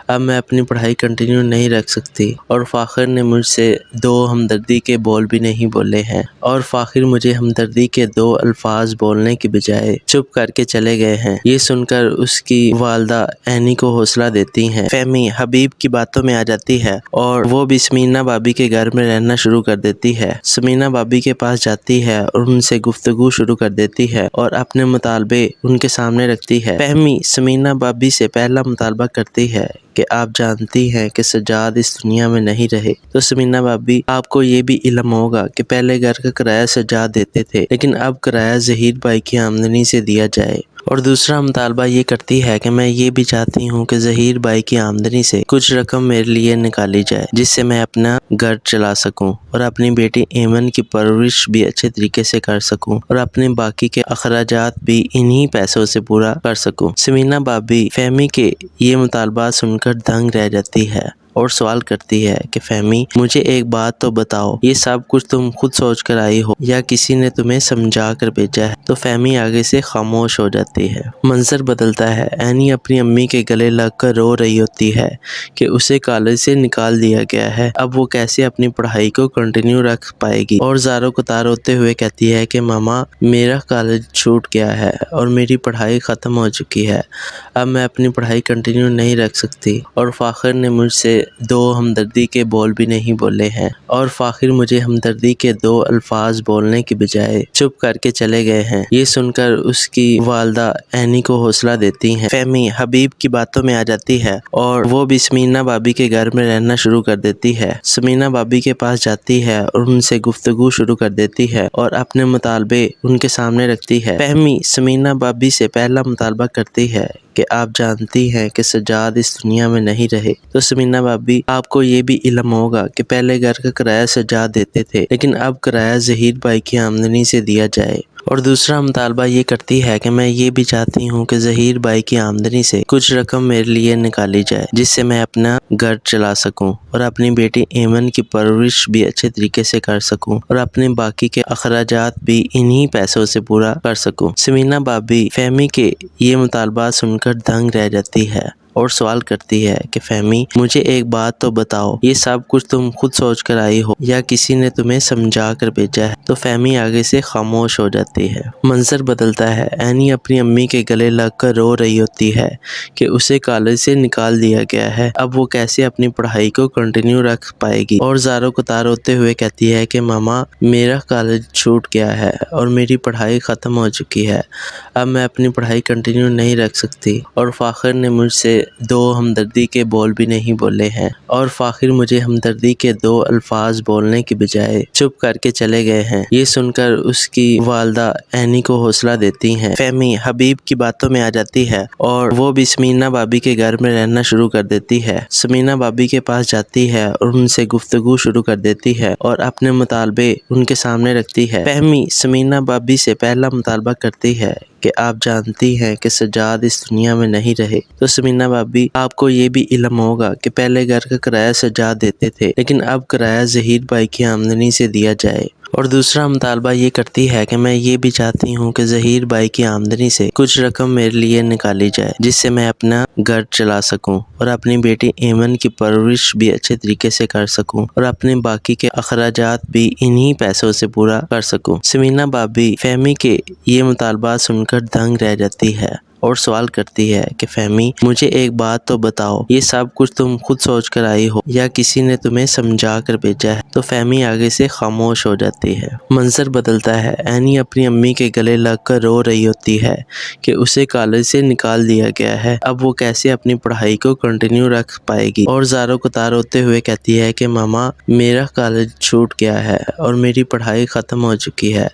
اب میں اپنی پڑھائی کنٹینیو نہیں رکھ سکتی اور فاخر نے مجھ سے دو ہمدردی کے بول بھی نہیں بولے ہیں اور فاخر مجھے ہمدردی کے دو الفاظ بولنے کی بجائے چپ کر کے چلے گئے ہیں۔ یہ سن کر اس کی والدہ اینی کو حوصلہ دیتی ہیں۔ فہمی حبیب کی باتوں میں آ جاتی ہے اور وہ بھی سمینا بھابی کے گھر میں رہنا شروع کر دیتی ہے۔ سمینا بھابی کے پاس جاتی ہے اور ان سے گفتگو شروع کر دیتی ہے اور اپنے مطالبے ان کے سامنے رکھتی ہے۔ فہمی سمینا بھابی سے پہلا مطالبہ کرتی ہے کہ آپ جانتی ہیں کہ سجاد اس دنیا میں نہیں رہے تو سمینا بھابی آپ کو یہ بھی علم ہوگا کہ پہلے گھر کا کرایہ سجاد دیتے تھے لیکن اب کرایہ ظہیر بھائی کی آمدنی سے دیا جائے۔ اور دوسرا مطالبہ یہ کرتی ہے کہ میں یہ بھی چاہتی ہوں کہ ظہیر بھائی کی آمدنی سے کچھ رقم میرے لیے نکالی جائے جس سے میں اپنا گھر چلا سکوں اور اپنی بیٹی ایمن کی پرورش بھی اچھے طریقے سے کر سکوں اور اپنے باقی کے اخراجات بھی انہی پیسوں سے پورا کر سکوں۔ سمینہ بھابی فہمی کے یہ مطالبات سن کر دنگ رہ جاتی ہے اور سوال کرتی ہے کہ فہمی مجھے ایک بات تو بتاؤ، یہ سب کچھ تم خود سوچ کر آئی ہو یا کسی نے تمہیں سمجھا کر بھیجا ہے؟ تو فہمی آگے سے خاموش ہو جاتی ہے۔ منظر بدلتا ہے، اینی اپنی امی کے گلے لگ کر رو رہی ہوتی ہے کہ اسے کالج سے نکال دیا گیا ہے، اب وہ کیسے اپنی پڑھائی کو کنٹینیو رکھ پائے گی، اور زاروں کو تار ہوتے ہوئے کہتی ہے کہ ماما میرا کالج چھوٹ گیا ہے اور میری پڑھائی ختم ہو چکی ہے، اب میں اپنی پڑھائی کنٹینیو نہیں رکھ سکتی، اور فاخر نے مجھ سے دو ہمدردی کے بول بھی نہیں بولے ہیں، اور فاخر مجھے ہمدردی کے دو الفاظ بولنے کی بجائے چپ کر کے چلے گئے ہیں۔ یہ سن کر اس کی والدہ اینی کو حوصلہ دیتی ہیں۔ فہمی حبیب کی باتوں میں آ جاتی ہے اور وہ بھی سمینہ بھابی کے گھر میں رہنا شروع کر دیتی ہے۔ سمینہ بھابی کے پاس جاتی ہے اور ان سے گفتگو شروع کر دیتی ہے اور اپنے مطالبے ان کے سامنے رکھتی ہے۔ فہمی سمینہ بھابی سے پہلا مطالبہ کرتی ہے کہ آپ جانتی ہیں کہ سجاد اس دنیا میں نہیں رہے، تو سمینہ بھابی آپ کو یہ بھی علم ہوگا کہ پہلے گھر کا کرایہ سجاد دیتے تھے، لیکن اب کرایہ ظہیر بھائی کی آمدنی سے دیا جائے۔ اور دوسرا مطالبہ یہ کرتی ہے کہ میں یہ بھی چاہتی ہوں کہ ظہیر بھائی کی آمدنی سے کچھ رقم میرے لیے نکالی جائے جس سے میں اپنا گھر چلا سکوں اور اپنی بیٹی ایمن کی پرورش بھی اچھے طریقے سے کر سکوں اور اپنے باقی کے اخراجات بھی انہی پیسوں سے پورا کر سکوں۔ سمینہ بھابی فہمی کے یہ مطالبات سن کر دنگ رہ جاتی ہے اور سوال کرتی ہے کہ فہمی مجھے ایک بات تو بتاؤ، یہ سب کچھ تم خود سوچ کر آئی ہو یا کسی نے تمہیں سمجھا کر بھیجا ہے؟ تو فہمی آگے سے خاموش ہو جاتی ہے۔ منظر بدلتا ہے، اینی اپنی امی کے گلے لگ کر رو رہی ہوتی ہے کہ اسے کالج سے نکال دیا گیا ہے، اب وہ کیسے اپنی پڑھائی کو کنٹینیو رکھ پائے گی، اور زاروں کو تار ہوتے ہوئے کہتی ہے کہ ماما میرا کالج چھوٹ گیا ہے اور میری پڑھائی ختم ہو چکی ہے، اب میں اپنی پڑھائی کنٹینیو نہیں رکھ سکتی، اور فاخر نے مجھ سے دو ہمدردی کے بول بھی نہیں بولے ہیں، اور فاخر مجھے ہمدردی کے دو الفاظ بولنے کی بجائے چپ کر کے چلے گئے ہیں۔ یہ سن کر اس کی والدہ اینی کو حوصلہ دیتی ہیں۔ فہمی حبیب کی باتوں میں آ جاتی ہے اور وہ بھی سمینہ بھابی کے گھر میں رہنا شروع کر دیتی ہے۔ سمینہ بھابی کے پاس جاتی ہے اور ان سے گفتگو شروع کر دیتی ہے اور اپنے مطالبے ان کے سامنے رکھتی ہے۔ فہمی سمینہ بھابی سے پہلا مطالبہ کرتی ہے کہ آپ جانتی ہیں کہ سجاد اس دنیا میں نہیں رہے، تو سمینہ بھابی آپ کو یہ بھی علم ہوگا کہ پہلے گھر کا کرایہ سجاد دیتے تھے، لیکن اب کرایہ ظہیر بھائی کی آمدنی سے دیا جائے۔ اور دوسرا مطالبہ یہ کرتی ہے کہ میں یہ بھی چاہتی ہوں کہ ظہیر بھائی کی آمدنی سے کچھ رقم میرے لیے نکالی جائے جس سے میں اپنا گھر چلا سکوں اور اپنی بیٹی ایمن کی پرورش بھی اچھے طریقے سے کر سکوں اور اپنے باقی کے اخراجات بھی انہی پیسوں سے پورا کر سکوں۔ سمینہ بھابی فہمی کے یہ مطالبات سن کر دنگ رہ جاتی ہے اور سوال کرتی ہے کہ فہمی مجھے ایک بات تو بتاؤ، یہ سب کچھ تم خود سوچ کر آئی ہو یا کسی نے تمہیں سمجھا کر بھیجا ہے؟ تو فہمی آگے سے خاموش ہو جاتی ہے۔ منظر بدلتا ہے، اینی اپنی امی کے گلے لگ کر رو رہی ہوتی ہے کہ اسے کالج سے نکال دیا گیا ہے، اب وہ کیسے اپنی پڑھائی کو کنٹینیو رکھ پائے گی، اور زاروں کو تار ہوتے ہوئے کہتی ہے کہ ماما میرا کالج چھوٹ گیا ہے اور میری پڑھائی ختم ہو چکی ہے،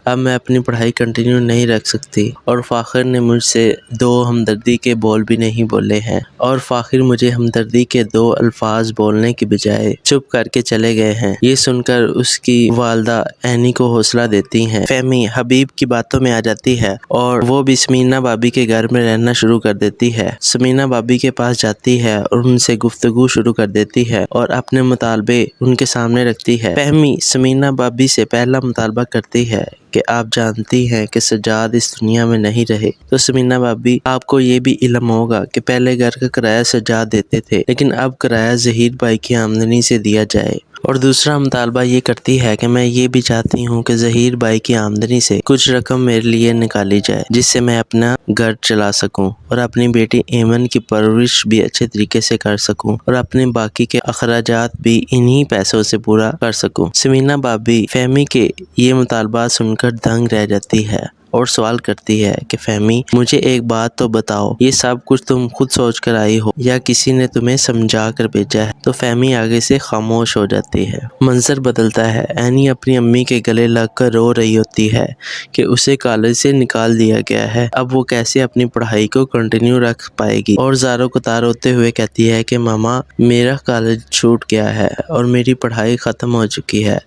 اب میں اپنی پڑھائی کنٹینیو نہیں رکھ سکتی، اور فاخر نے مجھ سے دو ہمدردی کے بول بھی نہیں بولے ہیں، اور فاخر مجھے ہمدردی کے دو الفاظ بولنے کی بجائے چپ کر کے چلے گئے ہیں۔ یہ سن کر اس کی والدہ اینی کو حوصلہ دیتی ہیں۔ فہمی حبیب کی باتوں میں آ جاتی ہے اور وہ بھی سمینہ بھابی کے گھر میں رہنا شروع کر دیتی ہے۔ سمینہ بھابی کے پاس جاتی ہے اور ان سے گفتگو شروع کر دیتی ہے اور اپنے مطالبے ان کے سامنے رکھتی ہے۔ فہمی سمینہ بھابی سے پہلا مطالبہ کرتی ہے کہ آپ جانتی ہیں کہ سجاد اس دنیا میں نہیں رہے، تو سمینہ بھابی آپ کو یہ بھی علم ہوگا کہ پہلے گھر کا کرایہ سجاد دیتے تھے، لیکن اب کرایہ ظہیر بھائی کی آمدنی سے دیا جائے۔ اور دوسرا مطالبہ یہ کرتی ہے کہ میں یہ بھی چاہتی ہوں کہ ظہیر بھائی کی آمدنی سے کچھ رقم میرے لیے نکالی جائے جس سے میں اپنا گھر چلا سکوں اور اپنی بیٹی ایمن کی پرورش بھی اچھے طریقے سے کر سکوں اور اپنے باقی کے اخراجات بھی انہی پیسوں سے پورا کر سکوں۔ سمینہ بھابی فہمی کے یہ مطالبات سن کر دنگ رہ جاتی ہے اور سوال کرتی ہے کہ فہمی مجھے ایک بات تو بتاؤ، یہ سب کچھ تم خود سوچ کر آئی ہو یا کسی نے تمہیں سمجھا کر بھیجا ہے؟ تو فہمی آگے سے خاموش ہو جاتی ہے۔ منظر بدلتا ہے، اینی اپنی امی کے گلے لگ کر رو رہی ہوتی ہے کہ اسے کالج سے نکال دیا گیا ہے، اب وہ کیسے اپنی پڑھائی کو کنٹینیو رکھ پائے گی، اور زاروں کو تار ہوتے ہوئے کہتی ہے کہ ماما میرا کالج چھوٹ گیا ہے اور میری پڑھائی ختم ہو چکی ہے،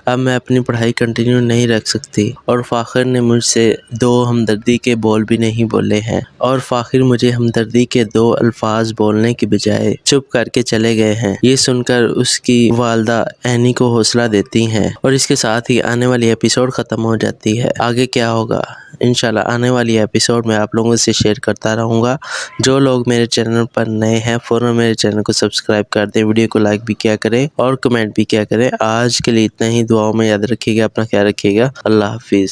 اب میں اپنی پڑھائی کنٹینیو نہیں رکھ سکتی، اور فاخر نے مجھ سے 2 ہمدردی کے بول بھی نہیں بولے ہیں، اور فاخر مجھے ہمدردی کے 2 الفاظ بولنے کی بجائے چپ کر کے چلے گئے ہیں۔ یہ سن کر اس کی والدہ اینی کو حوصلہ دیتی ہیں اور اس کے ساتھ ہی آنے والی ایپیسوڈ ختم ہو جاتی ہے۔ آگے کیا ہوگا انشاءاللہ آنے والی ایپیسوڈ میں آپ لوگوں سے شیئر کرتا رہوں گا۔ جو لوگ میرے چینل پر نئے ہیں فوراً میرے چینل کو سبسکرائب کر دیں، ویڈیو کو لائک بھی کیا کریں اور کمنٹ بھی کیا کریں۔ آج کے لیے اتنا ہی، دعاؤں میں یاد رکھیے گا، اپنا خیال رکھیے گا، اللہ حافظ۔